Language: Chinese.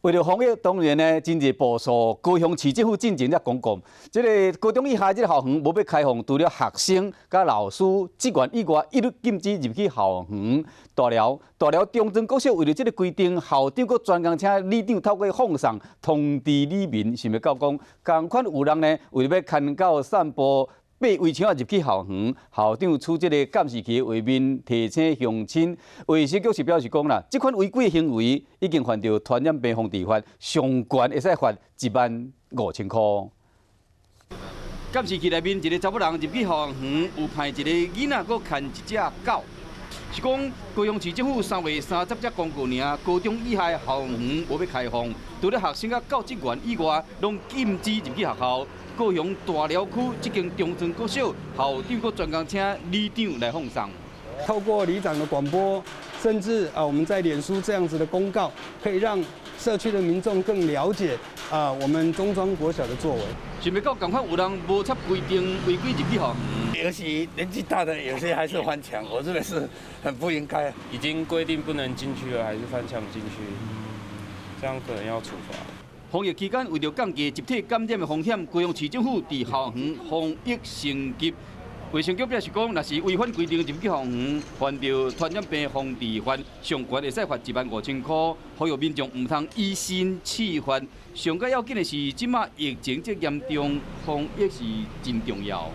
为了防疫，当然呢，今日部署高雄市政府进行了公告，这个高中以下这个校园无要开放，除了学生、甲老师、职员以外，一律禁止入去校园。大寮中正国小为了这个规定，校长阁专工请里长透过放送通知里民，想要到讲，共款有人呢为了要牵狗散步。爬围墙入去校园，校长处这个监视器画面提醒乡亲。卫生局是表示讲啦，这款违规行为已经犯到传染病防治法，上悬会使罚15000块。监视器内面一个查某人入去校园，有派一个囡仔，阁牵一只狗。是讲高雄市政府3月30日公告尔，高中以下校园无要开放，除了学生甲教职员以外，拢禁止入去学校。高雄大寮区这间中正国小校长阁专工请里长来放送。透过里长的广播，甚至我们在脸书这样子的公告，可以让社区的民众更了解我们中庄国小的作为。想要到赶快有人无插规定违规入去校园，尤其年纪大的，有些还是翻墙，我认为是很不应该。已经规定不能进去了，还是翻墙进去，这样可能要处罚。防疫期间，为了降低集体感染的风险，高雄市政府伫校园防疫升级。卫生局表示讲，若是违反规定入去校园，犯到传染病防治法，上悬会使罚15000块。呼吁民众唔通以身试法。上个要紧的是，即马疫情这严重，防疫是真重要。